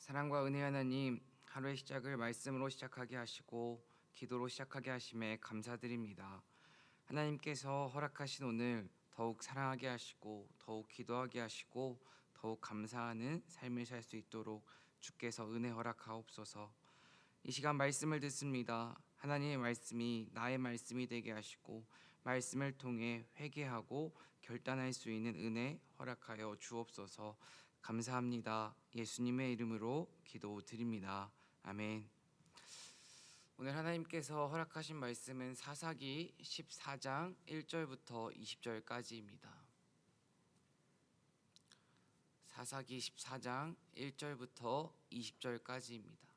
사랑과 은혜 하나님, 하루의 시작을 말씀으로 시작하게 하시고 기도로 시작하게 하심에 감사드립니다. 하나님께서 허락하신 오늘 더욱 사랑하게 하시고 더욱 기도하게 하시고 더욱 감사하는 삶을 살 수 있도록 주께서 은혜 허락하옵소서. 이 시간 말씀을 듣습니다. 하나님의 말씀이 나의 말씀이 되게 하시고 말씀을 통해 회개하고 결단할 수 있는 은혜 허락하여 주옵소서. 감사합니다. 예수님의 이름으로 기도드립니다. 아멘. 오늘 하나님께서 허락하신 말씀은 사사기 14장 1절부터 20절까지입니다. 사사기 14장 1절부터 20절까지입니다.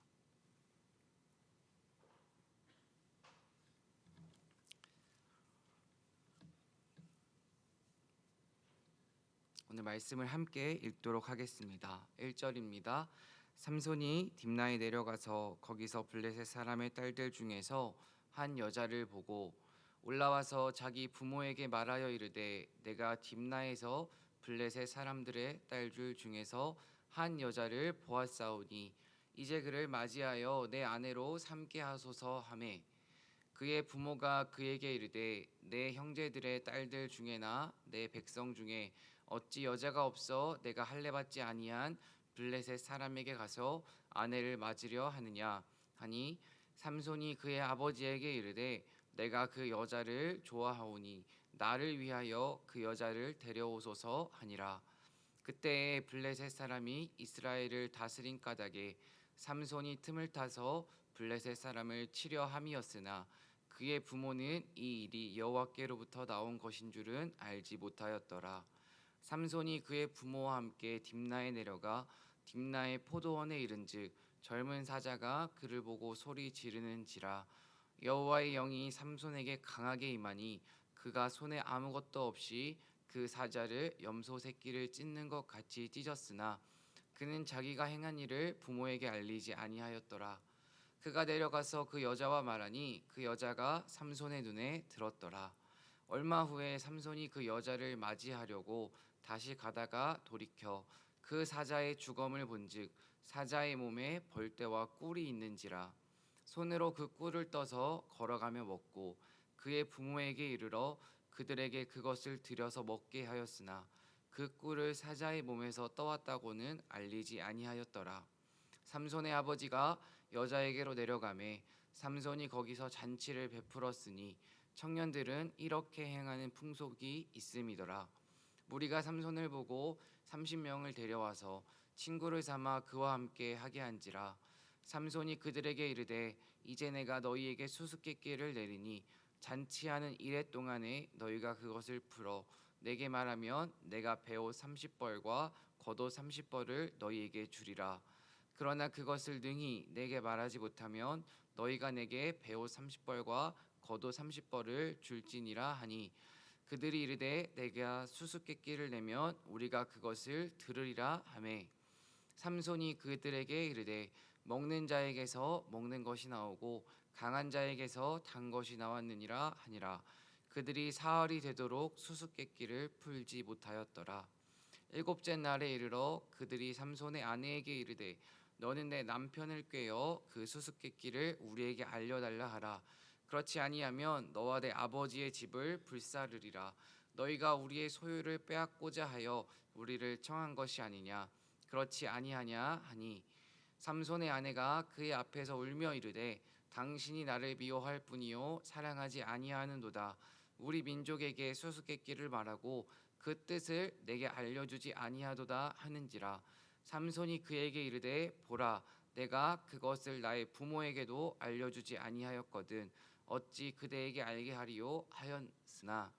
오늘 말씀을 함께 읽도록 하겠습니다. 1절입니다. 삼손이 딥나에 내려가서 거기서 블레셋 사람의 딸들 중에서 한 여자를 보고 올라와서 자기 부모에게 말하여 이르되 내가 딥나에서 블레셋 사람들의 딸들 중에서 한 여자를 보았사오니 이제 그를 맞이하여 내 아내로 삼게 하소서 하매 그의 부모가 그에게 이르되 내 형제들의 딸들 중에나 내 백성 중에 어찌 여자가 없어 내가 할례받지 아니한 블레셋 사람에게 가서 아내를 맞으려 하느냐 하니 삼손이 그의 아버지에게 이르되 내가 그 여자를 좋아하오니 나를 위하여 그 여자를 데려오소서 하니라. 그때에 블레셋 사람이 이스라엘을 다스린 까닭에 삼손이 틈을 타서 블레셋 사람을 치려 함이었으나 그의 부모는 이 일이 여호와께로부터 나온 것인 줄은 알지 못하였더라. 삼손이 그의 부모와 함께 딥나에 내려가 딥나의 포도원에 이른즉 젊은 사자가 그를 보고 소리 지르는지라. 여호와의 영이 삼손에게 강하게 임하니 그가 손에 아무것도 없이 그 사자를 염소 새끼를 찢는 것 같이 찢었으나 그는 자기가 행한 일을 부모에게 알리지 아니하였더라. 그가 내려가서 그 여자와 말하니 그 여자가 삼손의 눈에 들었더라. 얼마 후에 삼손이 그 여자를 맞이하려고 다시 가다가 돌이켜 그 사자의 주검을 본즉 사자의 몸에 벌떼와 꿀이 있는지라. 손으로 그 꿀을 떠서 걸어가며 먹고 그의 부모에게 이르러 그들에게 그것을 들여서 먹게 하였으나 그 꿀을 사자의 몸에서 떠왔다고는 알리지 아니하였더라. 삼손의 아버지가 여자에게로 내려가매 삼손이 거기서 잔치를 베풀었으니 청년들은 이렇게 행하는 풍속이 있음이더라. 무리가 삼손을 보고 30명을 데려와서 친구를 삼아 그와 함께 하게 한지라. 삼손이 그들에게 이르되 이제 내가 너희에게 수수께끼를 내리니 잔치하는 이래 동안에 너희가 그것을 풀어 내게 말하면 내가 베옷 30벌과 겉옷 30벌을 너희에게 주리라. 그러나 그것을 능히 내게 말하지 못하면 너희가 내게 베옷 30벌과 겉옷 30벌을 줄지니라 하니 그들이 이르되 내가 수수께끼를 내면 우리가 그것을 들으리라 하매 삼손이 그들에게 이르되 먹는 자에게서 먹는 것이 나오고 강한 자에게서 단 것이 나왔느니라 하니라. 그들이 사흘이 되도록 수수께끼를 풀지 못하였더라. 일곱째 날에 이르러 그들이 삼손의 아내에게 이르되 너는 내 남편을 꾀어 그 수수께끼를 우리에게 알려달라 하라. 그렇지 아니하면 너와 내 아버지의 집을 불사르리라. 너희가 우리의 소유를 빼앗고자 하여 우리를 청한 것이 아니냐. 그렇지 아니하냐 하니 삼손의 아내가 그의 앞에서 울며 이르되 당신이 나를 미워할 뿐이요 사랑하지 아니하는도다. 우리 민족에게 수수께끼를 말하고 그 뜻을 내게 알려주지 아니하도다 하는지라. 삼손이 그에게 이르되 보라 내가 그것을 나의 부모에게도 알려주지 아니하였거든 어찌 그대에게 알게 하리요 하였으나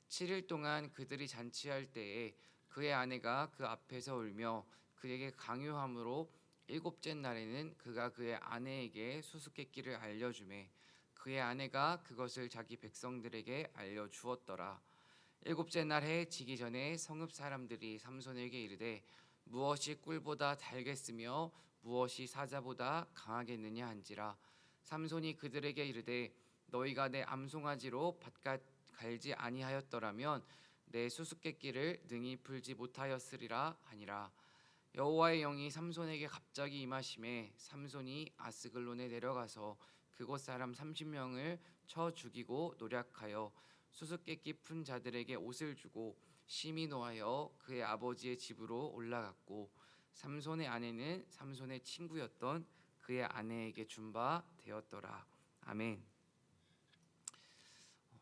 7일 동안 그들이 잔치할 때에 그의 아내가 그 앞에서 울며 그에게 강요함으로 일곱째 날에는 그가 그의 아내에게 수수께끼를 알려주매 그의 아내가 그것을 자기 백성들에게 알려주었더라. 일곱째 날 해 지기 전에 성읍 사람들이 삼손에게 이르되 무엇이 꿀보다 달겠으며 무엇이 사자보다 강하겠느냐 한지라. 삼손이 그들에게 이르되 너희가 내 암송아지로 밭갓 갈지 아니하였더라면 내 수수께끼를 능히 풀지 못하였으리라 하니라. 여호와의 영이 삼손에게 갑자기 임하심에 삼손이 아스글론에 내려가서 그곳 사람 30명을 쳐 죽이고 노략하여 수수께끼 푼 자들에게 옷을 주고 심히 노하여 그의 아버지의 집으로 올라갔고 삼손의 아내는 삼손의 친구였던 그의 아내에게 준 바 되었더라. 아멘.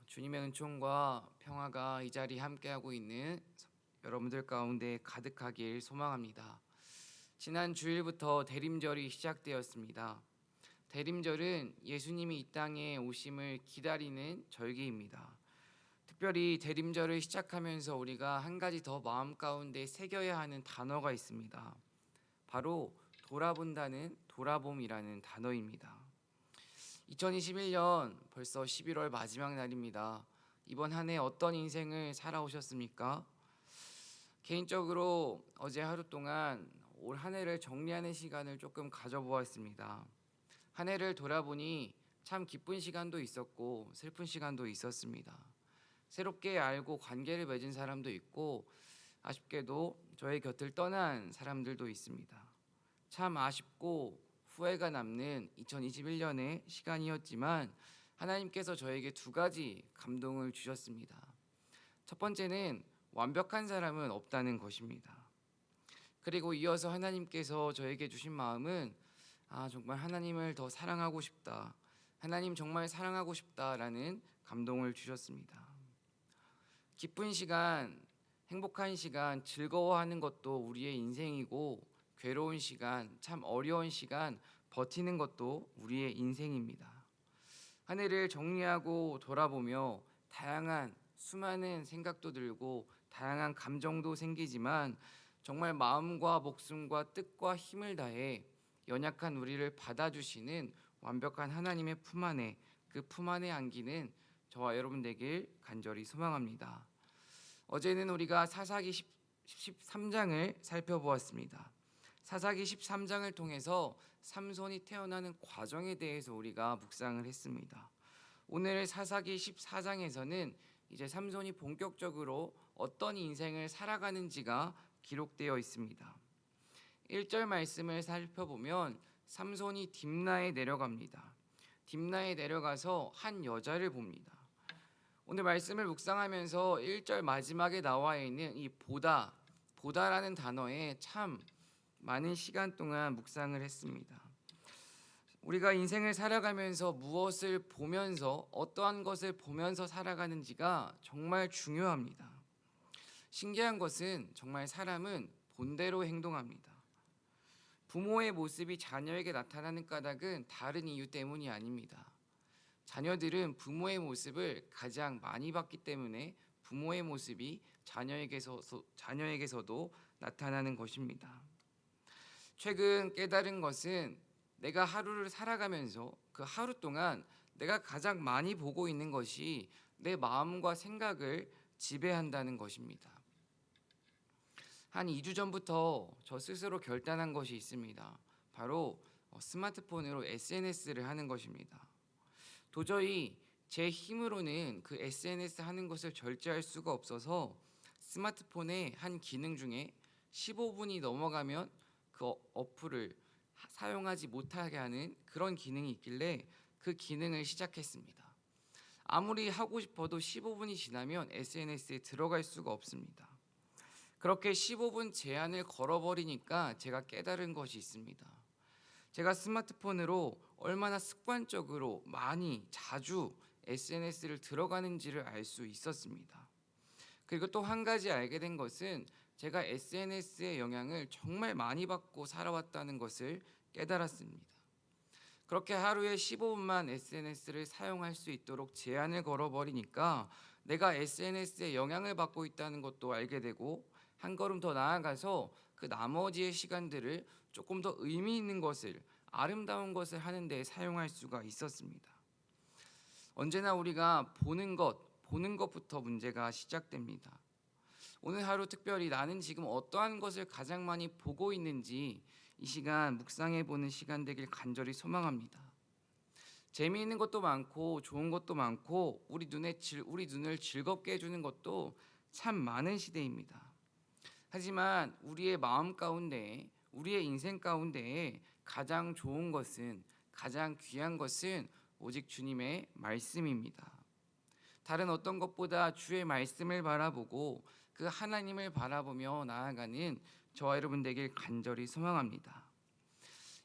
주님의 은총과 평화가 이 자리에 함께하고 있는 여러분들 가운데 가득하길 소망합니다. 지난 주일부터 대림절이 시작되었습니다. 대림절은 예수님이 이 땅에 오심을 기다리는 절기입니다. 특별히 대림절을 시작하면서 우리가 한 가지 더 마음 가운데 새겨야 하는 단어가 있습니다. 바로 돌아본다는 돌아봄이라는 단어입니다. 2021년 벌써 11월 마지막 날입니다. 이번 한 해 어떤 인생을 살아오셨습니까? 개인적으로 어제 하루 동안 올 한 해를 정리하는 시간을 조금 가져보았습니다. 한 해를 돌아보니 참 기쁜 시간도 있었고 슬픈 시간도 있었습니다. 새롭게 알고 관계를 맺은 사람도 있고 아쉽게도 저의 곁을 떠난 사람들도 있습니다. 참 아쉽고 후회가 남는 2021년의 시간이었지만 하나님께서 저에게 두 가지 감동을 주셨습니다. 첫 번째는 완벽한 사람은 없다는 것입니다. 그리고 이어서 하나님께서 저에게 주신 마음은 정말 하나님을 더 사랑하고 싶다. 하나님 정말 사랑하고 싶다라는 감동을 주셨습니다. 기쁜 시간, 행복한 시간, 즐거워하는 것도 우리의 인생이고 괴로운 시간, 참 어려운 시간 버티는 것도 우리의 인생입니다. 한 해를 정리하고 돌아보며 다양한 수많은 생각도 들고 다양한 감정도 생기지만 정말 마음과 목숨과 뜻과 힘을 다해 연약한 우리를 받아주시는 완벽한 하나님의 품 안에 그 품 안에 안기는 저와 여러분 되길 간절히 소망합니다. 어제는 우리가 사사기 13장을 살펴보았습니다. 사사기 13장을 통해서 삼손이 태어나는 과정에 대해서 우리가 묵상을 했습니다. 오늘 사사기 14장에서는 이제 삼손이 본격적으로 어떤 인생을 살아가는지가 기록되어 있습니다. 1절 말씀을 살펴보면 삼손이 딥나에 내려갑니다. 딥나에 내려가서 한 여자를 봅니다. 오늘 말씀을 묵상하면서 1절 마지막에 나와 있는 이 보다라는 단어에 참 많은 시간 동안 묵상을 했습니다. 우리가 인생을 살아가면서 무엇을 보면서 어떠한 것을 보면서 살아가는지가 정말 중요합니다. 신기한 것은 정말 사람은 본대로 행동합니다. 부모의 모습이 자녀에게 나타나는 까닭은 다른 이유 때문이 아닙니다. 자녀들은 부모의 모습을 가장 많이 봤기 때문에 부모의 모습이 자녀에게서도 나타나는 것입니다. 최근 깨달은 것은 내가 하루를 살아가면서 그 하루 동안 내가 가장 많이 보고 있는 것이 내 마음과 생각을 지배한다는 것입니다. 한 2주 전부터 저 스스로 결단한 것이 있습니다. 바로 스마트폰으로 SNS를 하는 것입니다. 도저히 제 힘으로는 그 SNS 하는 것을 절제할 수가 없어서 스마트폰의 한 기능 중에 15분이 넘어가면 그 어플을 사용하지 못하게 하는 그런 기능이 있길래 그 기능을 시작했습니다. 아무리 하고 싶어도 15분이 지나면 SNS에 들어갈 수가 없습니다. 그렇게 15분 제한을 걸어버리니까 제가 깨달은 것이 있습니다. 제가 스마트폰으로 얼마나 습관적으로 많이 자주 SNS를 들어가는지를 알 수 있었습니다. 그리고 또 한 가지 알게 된 것은 제가 SNS의 영향을 정말 많이 받고 살아왔다는 것을 깨달았습니다. 그렇게 하루에 15분만 SNS를 사용할 수 있도록 제한을 걸어버리니까 내가 SNS에 영향을 받고 있다는 것도 알게 되고 한 걸음 더 나아가서 그 나머지의 시간들을 조금 더 의미 있는 것을 아름다운 것을 하는 데 사용할 수가 있었습니다. 언제나 우리가 보는 것부터 문제가 시작됩니다. 오늘 하루 특별히 나는 지금 어떠한 것을 가장 많이 보고 있는지 이 시간 묵상해 보는 시간 되길 간절히 소망합니다. 재미있는 것도 많고 좋은 것도 많고 우리 눈을 즐겁게 해주는 것도 참 많은 시대입니다. 하지만 우리의 마음 가운데, 우리의 인생 가운데 가장 좋은 것은, 가장 귀한 것은 오직 주님의 말씀입니다. 다른 어떤 것보다 주의 말씀을 바라보고 그 하나님을 바라보며 나아가는 저와 여러분 되길 간절히 소망합니다.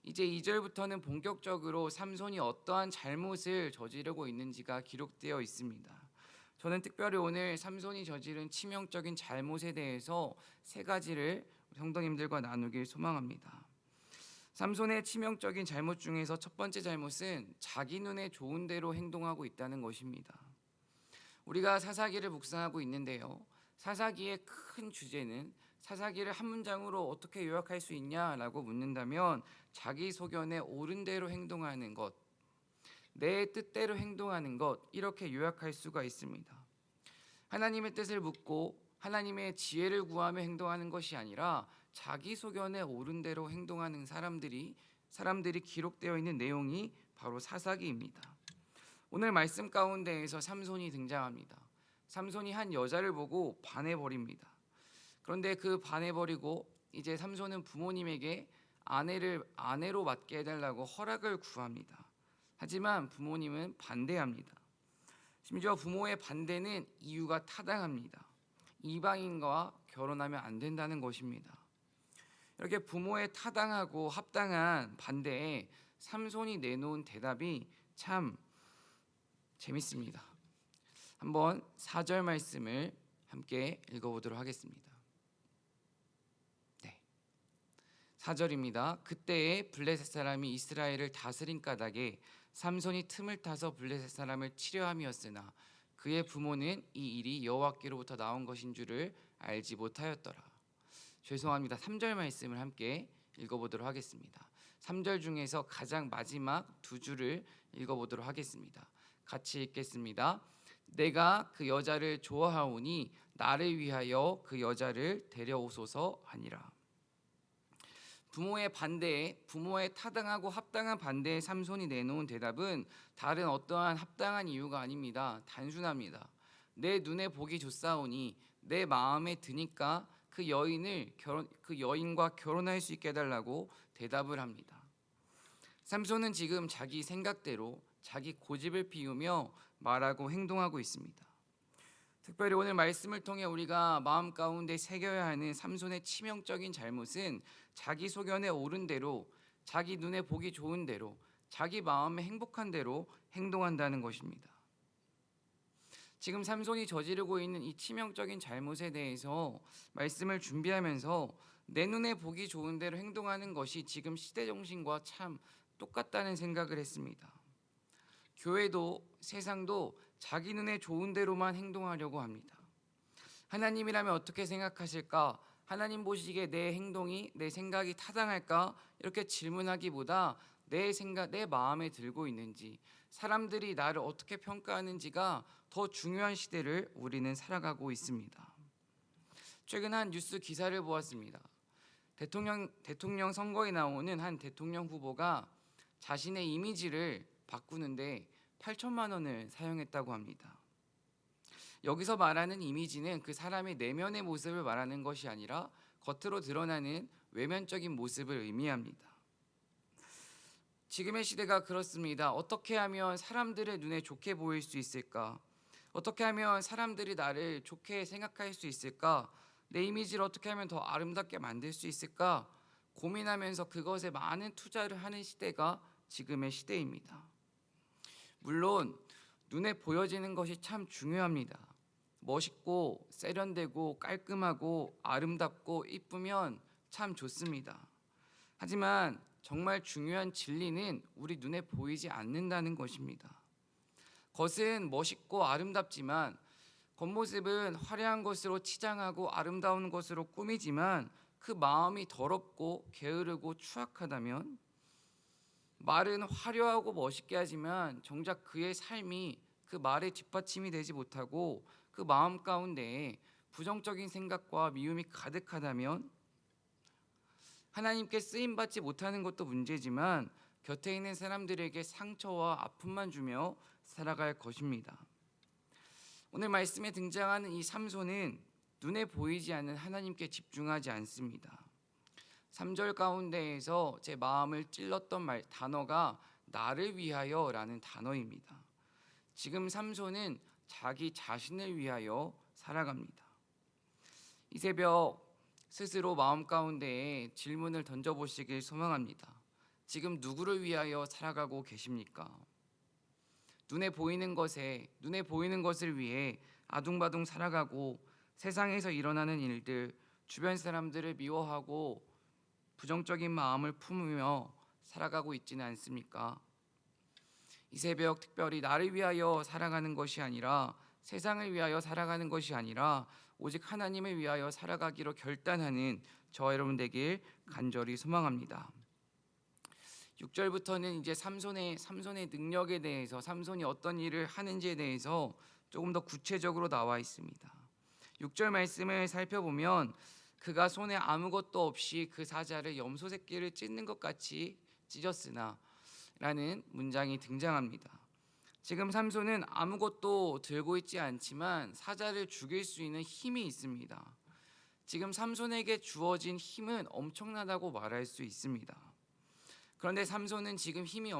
이제 2절부터는 본격적으로 삼손이 어떠한 잘못을 저지르고 있는지가 기록되어 있습니다. 저는 특별히 오늘 삼손이 저지른 치명적인 잘못에 대해서 세 가지를 성도님들과 나누길 소망합니다. 삼손의 치명적인 잘못 중에서 첫 번째 잘못은 자기 눈에 좋은 대로 행동하고 있다는 것입니다. 우리가 사사기를 묵상하고 있는데요, 사사기의 큰 주제는, 사사기를 한 문장으로 어떻게 요약할 수 있냐라고 묻는다면 자기 소견에 옳은 대로 행동하는 것, 내 뜻대로 행동하는 것, 이렇게 요약할 수가 있습니다. 하나님의 뜻을 묻고 하나님의 지혜를 구하며 행동하는 것이 아니라 자기 소견에 옳은 대로 행동하는 사람들이 기록되어 있는 내용이 바로 사사기입니다. 오늘 말씀 가운데에서 삼손이 등장합니다. 삼손이 한 여자를 보고 반해버립니다. 그런데 그 반해버리고 이제 삼손은 부모님에게 아내로 맡게 해달라고 허락을 구합니다. 하지만 부모님은 반대합니다. 심지어 부모의 반대는 이유가 타당합니다. 이방인과 결혼하면 안 된다는 것입니다. 이렇게 부모의 타당하고 합당한 반대에 삼손이 내놓은 대답이 참 재밌습니다. 한번 4절 말씀을 함께 읽어보도록 하겠습니다. 4절입니다. 그때에 블레셋 사람이 이스라엘을 다스린 까닭에 삼손이 틈을 타서 블레셋 사람을 치려함이었으나 그의 부모는 이 일이 여호와께로부터 나온 것인 줄을 알지 못하였더라. 죄송합니다. 3절 말씀을 함께 읽어보도록 하겠습니다. 3절 중에서 가장 마지막 두 줄을 읽어보도록 하겠습니다. 같이 읽겠습니다. 내가 그 여자를 좋아하오니 나를 위하여 그 여자를 데려오소서 하니라. 부모의 반대에, 부모의 타당하고 합당한 반대에 삼손이 내놓은 대답은 다른 어떠한 합당한 이유가 아닙니다. 단순합니다. 내 눈에 보기 좋사오니 내 마음에 드니까 그 여인과 결혼할 수 있게 해달라고 대답을 합니다. 삼손은 지금 자기 생각대로 자기 고집을 피우며 말하고 행동하고 있습니다. 특별히 오늘 말씀을 통해 우리가 마음 가운데 새겨야 하는 삼손의 치명적인 잘못은 자기 소견에 옳은 대로, 자기 눈에 보기 좋은 대로, 자기 마음에 행복한 대로 행동한다는 것입니다. 지금 삼손이 저지르고 있는 이 치명적인 잘못에 대해서 말씀을 준비하면서 내 눈에 보기 좋은 대로 행동하는 것이 지금 시대 정신과 참 똑같다는 생각을 했습니다. 교회도 세상도 자기 눈에 좋은 대로만 행동하려고 합니다. 하나님이라면 어떻게 생각하실까? 하나님 보시기에 내 행동이, 내 생각이 타당할까? 이렇게 질문하기보다 내 마음에 들고 있는지, 사람들이 나를 어떻게 평가하는지가 더 중요한 시대를 우리는 살아가고 있습니다. 최근 한 뉴스 기사를 보았습니다. 대통령 선거에 나오는 한 대통령 후보가 자신의 이미지를 바꾸는데 8천만 원을 사용했다고 합니다. 여기서 말하는 이미지는 그 사람의 내면의 모습을 말하는 것이 아니라 겉으로 드러나는 외면적인 모습을 의미합니다. 지금의 시대가 그렇습니다. 어떻게 하면 사람들의 눈에 좋게 보일 수 있을까? 어떻게 하면 사람들이 나를 좋게 생각할 수 있을까? 내 이미지를 어떻게 하면 더 아름답게 만들 수 있을까? 고민하면서 그것에 많은 투자를 하는 시대가 지금의 시대입니다. 물론 눈에 보여지는 것이 참 중요합니다. 멋있고 세련되고 깔끔하고 아름답고 이쁘면 참 좋습니다. 하지만 정말 중요한 진리는 우리 눈에 보이지 않는다는 것입니다. 겉은 멋있고 아름답지만, 겉모습은 화려한 것으로 치장하고 아름다운 것으로 꾸미지만 그 마음이 더럽고 게으르고 추악하다면, 말은 화려하고 멋있게 하지만 정작 그의 삶이 그 말의 뒷받침이 되지 못하고 그 마음 가운데에 부정적인 생각과 미움이 가득하다면, 하나님께 쓰임받지 못하는 것도 문제지만 곁에 있는 사람들에게 상처와 아픔만 주며 살아갈 것입니다. 오늘 말씀에 등장하는 이 삼손은 눈에 보이지 않는 하나님께 집중하지 않습니다. 3절 가운데에서 제 마음을 찔렀던 단어가 나를 위하여라는 단어입니다. 지금 삼손은 자기 자신을 위하여 살아갑니다. 이 새벽 스스로 마음 가운데에 질문을 던져보시길 소망합니다. 지금 누구를 위하여 살아가고 계십니까? 눈에 보이는 것을 위해 아둥바둥 살아가고 세상에서 일어나는 일들, 주변 사람들을 미워하고 부정적인 마음을 품으며 살아가고 있지는 않습니까? 이 새벽 특별히 나를 위하여 살아가는 것이 아니라 세상을 위하여 살아가는 것이 아니라 오직 하나님을 위하여 살아가기로 결단하는 저와 여러분 되길 간절히 소망합니다. 6절부터는 이제 삼손의 능력에 대해서, 삼손이 어떤 일을 하는지에 대해서 조금 더 구체적으로 나와 있습니다. 6절 말씀을 살펴보면 그가 손에 아무것도 없이 그 사자를 염소 새끼를 찢는 것 같이 찢었으나 라는 문장이 등장합니다. 지금 삼손은 아무것도 들고 있지 않지만 사자를 죽일 수 있는 힘이 있습니다. 지금 삼손에게 주어진 힘은 엄청나다고 말할 수 있습니다. 그런데 삼손은 지금 힘이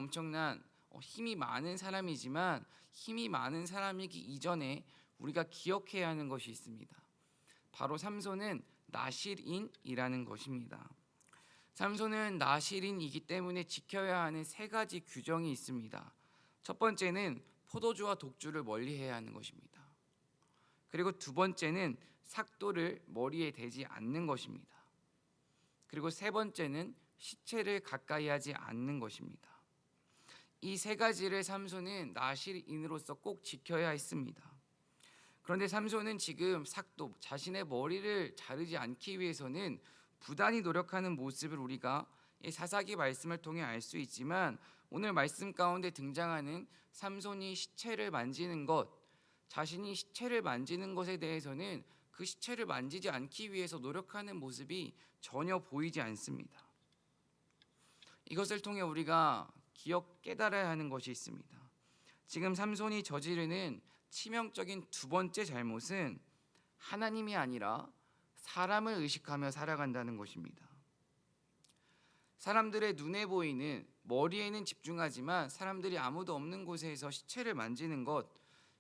많은 사람이지만 힘이 많은 사람이기 이전에 우리가 기억해야 하는 것이 있습니다. 바로 삼손은 나실인이라는 것입니다. 삼손은 나실인이기 때문에 지켜야 하는 세 가지 규정이 있습니다. 첫 번째는 포도주와 독주를 멀리해야 하는 것입니다. 그리고 두 번째는 삭도를 머리에 대지 않는 것입니다. 그리고 세 번째는 시체를 가까이 하지 않는 것입니다. 이 세 가지를 삼손은 나실인으로서 꼭 지켜야 했습니다. 그런데 삼손은 지금 삭도, 자신의 머리를 자르지 않기 위해서는 부단히 노력하는 모습을 우리가 사사기 말씀을 통해 알 수 있지만 오늘 말씀 가운데 등장하는 삼손이 시체를 만지는 것, 자신이 시체를 만지는 것에 대해서는 그 시체를 만지지 않기 위해서 노력하는 모습이 전혀 보이지 않습니다. 이것을 통해 우리가 깨달아야 하는 것이 있습니다. 지금 삼손이 저지르는 치명적인 두 번째 잘못은 하나님이 아니라 사람을 의식하며 살아간다는 것입니다. 사람들의 눈에 보이는, 머리에는 집중하지만 사람들이 아무도 없는 곳에서 시체를 만지는 것,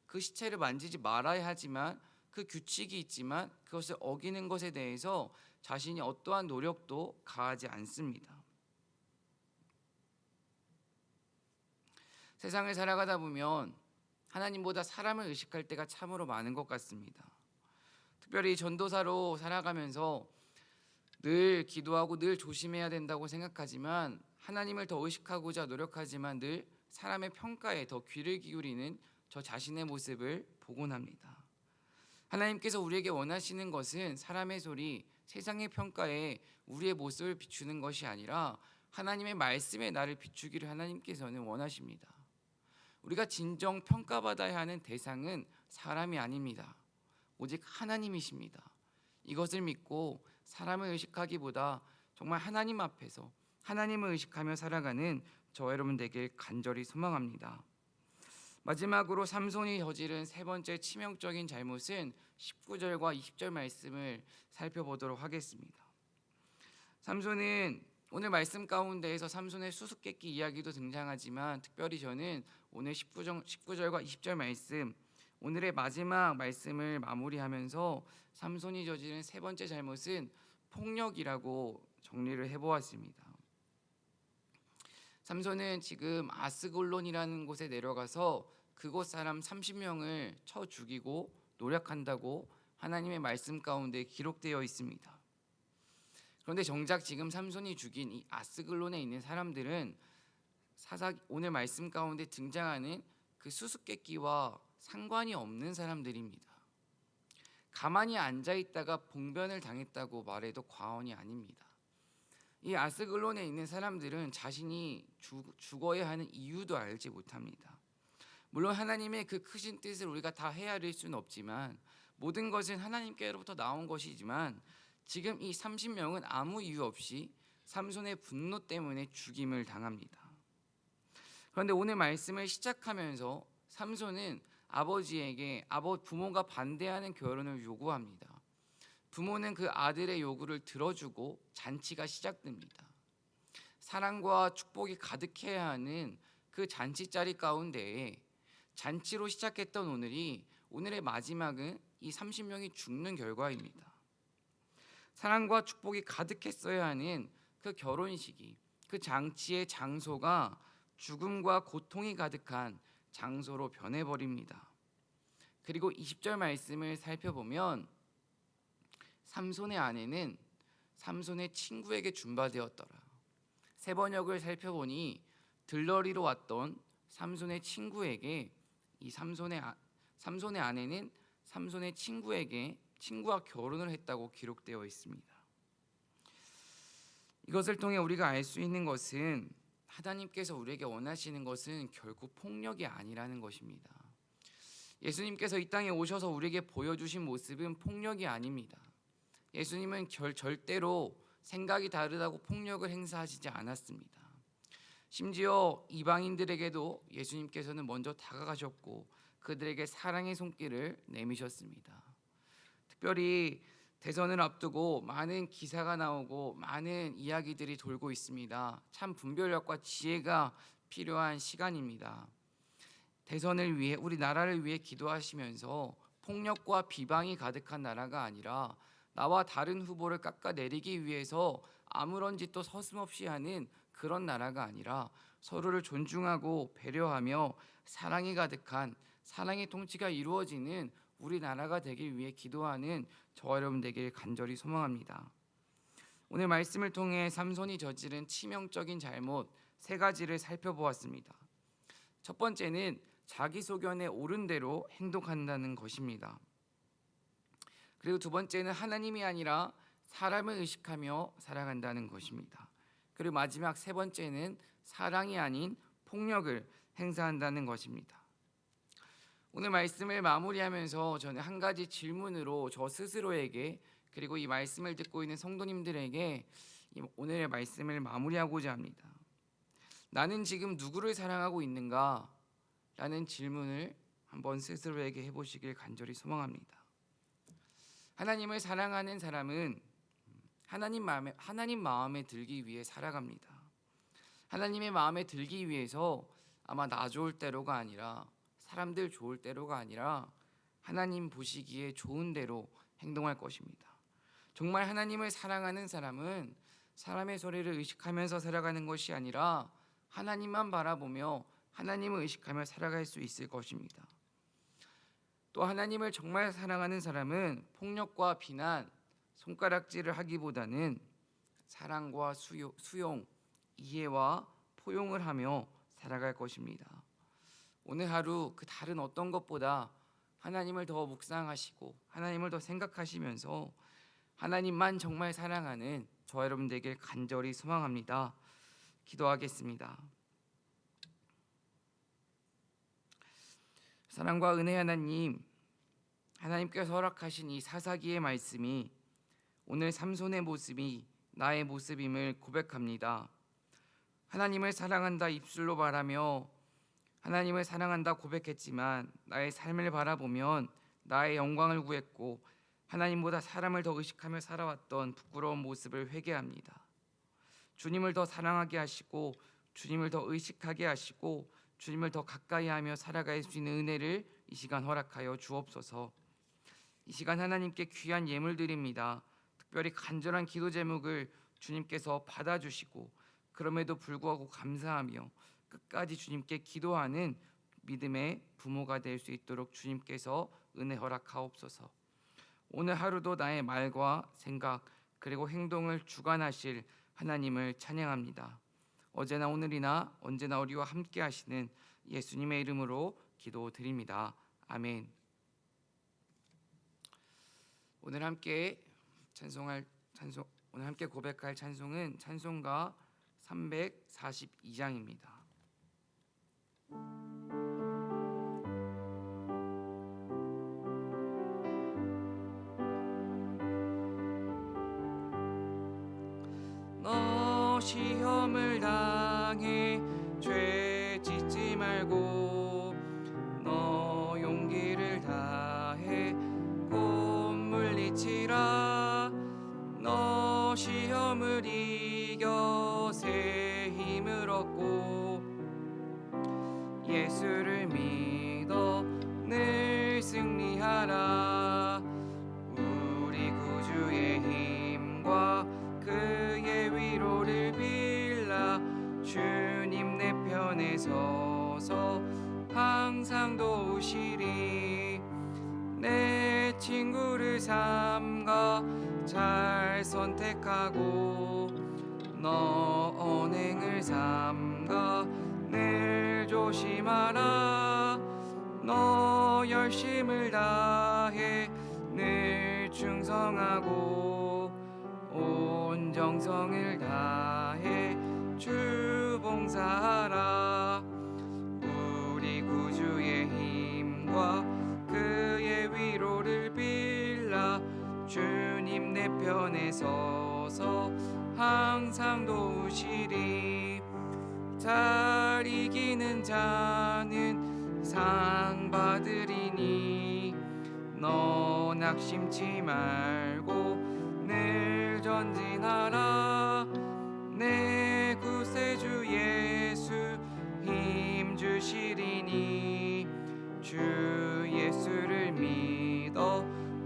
그 시체를 만지지 말아야 하지만 그 규칙이 있지만 그것을 어기는 것에 대해서 자신이 어떠한 노력도 가하지 않습니다. 세상을 살아가다 보면 하나님보다 사람을 의식할 때가 참으로 많은 것 같습니다. 특별히 전도사로 살아가면서 늘 기도하고 늘 조심해야 된다고 생각하지만 하나님을 더 의식하고자 노력하지만 늘 사람의 평가에 더 귀를 기울이는 저 자신의 모습을 보곤 합니다. 하나님께서 우리에게 원하시는 것은 사람의 소리, 세상의 평가에 우리의 모습을 비추는 것이 아니라 하나님의 말씀에 나를 비추기를 하나님께서는 원하십니다. 우리가 진정 평가받아야 하는 대상은 사람이 아닙니다. 오직 하나님이십니다. 이것을 믿고 사람을 의식하기보다 정말 하나님 앞에서 하나님을 의식하며 살아가는 저와 여러분 되길 간절히 소망합니다. 마지막으로 삼손이 저지른 세 번째 치명적인 잘못은 19절과 20절 말씀을 살펴보도록 하겠습니다. 삼손은 오늘 말씀 가운데에서 삼손의 수수께끼 이야기도 등장하지만 특별히 저는 오늘 19절과 20절 말씀, 오늘의 마지막 말씀을 마무리하면서 삼손이 저지른 세 번째 잘못은 폭력이라고 정리를 해보았습니다. 삼손은 지금 아스글론이라는 곳에 내려가서 그곳 사람 30명을 쳐 죽이고 노력한다고 하나님의 말씀 가운데 기록되어 있습니다. 그런데 정작 지금 삼손이 죽인 이 아스글론에 있는 사람들은 오늘 말씀 가운데 등장하는 그 수수께끼와 상관이 없는 사람들입니다. 가만히 앉아 있다가 봉변을 당했다고 말해도 과언이 아닙니다. 이 아스글론에 있는 사람들은 자신이 죽어야 하는 이유도 알지 못합니다. 물론 하나님의 그 크신 뜻을 우리가 다 헤아릴 수는 없지만 모든 것은 하나님께로부터 나온 것이지만 지금 이 30명은 아무 이유 없이 삼손의 분노 때문에 죽임을 당합니다. 그런데 오늘 말씀을 시작하면서 삼손은 아버지에게 부모가 반대하는 결혼을 요구합니다. 부모는 그 아들의 요구를 들어주고 잔치가 시작됩니다. 사랑과 축복이 가득해야 하는 그 잔치자리 가운데에 잔치로 시작했던 오늘의 마지막은 이 30명이 죽는 결과입니다. 사랑과 축복이 가득했어야 하는 그 결혼식이, 그 장치의 장소가 죽음과 고통이 가득한 장소로 변해버립니다. 그리고 20절 말씀을 살펴보면 삼손의 아내는 삼손의 친구에게 준바되었더라. 세 번역을 살펴보니 들러리로 왔던 삼손의 친구에게 이 삼손의 아내는 삼손의 친구와 결혼을 했다고 기록되어 있습니다. 이것을 통해 우리가 알 수 있는 것은 하나님께서 우리에게 원하시는 것은 결코 폭력이 아니라는 것입니다. 예수님께서 이 땅에 오셔서 우리에게 보여주신 모습은 폭력이 아닙니다. 예수님은 절대로 생각이 다르다고 폭력을 행사하시지 않았습니다. 심지어 이방인들에게도 예수님께서는 먼저 다가가셨고 그들에게 사랑의 손길을 내미셨습니다. 특별히 대선을 앞두고 많은 기사가 나오고 많은 이야기들이 돌고 있습니다. 참 분별력과 지혜가 필요한 시간입니다. 대선을 위해, 우리 나라를 위해 기도하시면서 폭력과 비방이 가득한 나라가 아니라 나와 다른 후보를 깎아내리기 위해서 아무런 짓도 서슴없이 하는 그런 나라가 아니라 서로를 존중하고 배려하며 사랑이 가득한 사랑의 통치가 이루어지는 우리나라가 되길 위해 기도하는 저와 여러분 되길 간절히 소망합니다. 오늘 말씀을 통해 삼손이 저지른 치명적인 잘못 세 가지를 살펴보았습니다. 첫 번째는 자기 소견에 옳은 대로 행동한다는 것입니다. 그리고 두 번째는 하나님이 아니라 사람을 의식하며 살아간다는 것입니다. 그리고 마지막 세 번째는 사랑이 아닌 폭력을 행사한다는 것입니다. 오늘 말씀을 마무리하면서 저는 한 가지 질문으로 저 스스로에게 그리고 이 말씀을 듣고 있는 성도님들에게 오늘의 말씀을 마무리하고자 합니다. 나는 지금 누구를 사랑하고 있는가? 라는 질문을 한번 스스로에게 해보시길 간절히 소망합니다. 하나님을 사랑하는 사람은 하나님 마음에 들기 위해 살아갑니다. 하나님의 마음에 들기 위해서 아마 나 좋을 대로가 아니라 사람들 좋을 대로가 아니라 하나님 보시기에 좋은 대로 행동할 것입니다. 정말 하나님을 사랑하는 사람은 사람의 소리를 의식하면서 살아가는 것이 아니라 하나님만 바라보며 하나님을 의식하며 살아갈 수 있을 것입니다. 또 하나님을 정말 사랑하는 사람은 폭력과 비난, 손가락질을 하기보다는 사랑과 수용, 이해와 포용을 하며 살아갈 것입니다. 오늘 하루 그 다른 어떤 것보다 하나님을 더 묵상하시고 하나님을 더 생각하시면서 하나님만 정말 사랑하는 저와 여러분 되길 간절히 소망합니다. 기도하겠습니다. 사랑과 은혜 하나님, 하나님께서 허락하신 이 사사기의 말씀이 오늘 삼손의 모습이 나의 모습임을 고백합니다. 하나님을 사랑한다 입술로 말하며 하나님을 사랑한다 고백했지만 나의 삶을 바라보면 나의 영광을 구했고 하나님보다 사람을 더 의식하며 살아왔던 부끄러운 모습을 회개합니다. 주님을 더 사랑하게 하시고 주님을 더 의식하게 하시고 주님을 더 가까이 하며 살아갈 수 있는 은혜를 이 시간 허락하여 주옵소서. 이 시간 하나님께 귀한 예물 드립니다. 특별히 간절한 기도 제목을 주님께서 받아주시고 그럼에도 불구하고 감사하며 끝까지 주님께 기도하는 믿음의 부모가 될 수 있도록 주님께서 은혜 허락하옵소서. 오늘 하루도 나의 말과 생각 그리고 행동을 주관하실 하나님을 찬양합니다. 어제나 오늘이나 언제나 우리와 함께 하시는 예수님의 이름으로 기도드립니다. 아멘. 오늘 함께 고백할 찬송은 찬송가 342장입니다. 너 시험을 당해 죄 짓지 말고 너 용기를 다해 곧 물리치라. 되었고 예수를 믿어 늘 승리하라. 우리 구주의 힘과 그의 위로를 빌라. 주님 내 편에 서서 항상 도우시리. 내 친구를 삼가 잘 선택하고 너 언행을 삼가 늘 조심하라. 너 열심을 다해 늘 충성하고 온 정성을 다해 주 봉사하라. 우리 구주의 힘과 그의 위로를 빌라. 주님 내 편에 서서 항상 도우시리. 잘 이기는 자는 상 받으리니 너 낙심치 말고 늘 전진하라. 내 구세주 예수 힘 주시리니 주 예수를 믿어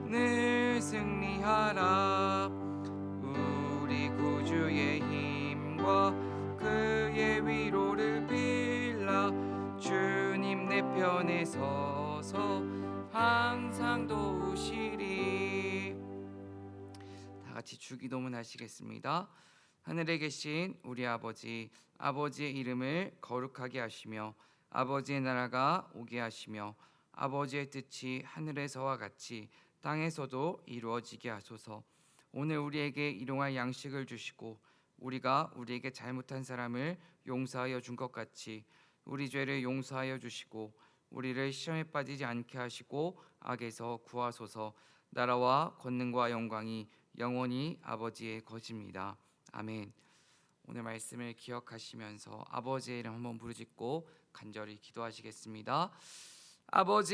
늘 승리하라. 우리 구주의 힘과 그의 위로를 빌라. 주님 내 편에 서서 항상 도우시리. 다 같이 주기도문 하시겠습니다. 하늘에 계신 우리 아버지, 아버지의 이름을 거룩하게 하시며 아버지의 나라가 오게 하시며 아버지의 뜻이 하늘에서와 같이 땅에서도 이루어지게 하소서. 오늘 우리에게 일용할 양식을 주시고 우리가 우리에게 잘못한 사람을 용서하여 준 것 같이 우리 죄를 용서하여 주시고 우리를 시험에 빠지지 않게 하시고 악에서 구하소서. 나라와 권능과 영광이 영원히 아버지의 것입니다. 아멘. 오늘 말씀을 기억하시면서 아버지의 이름 한번 부르짖고 간절히 기도하시겠습니다. 아버지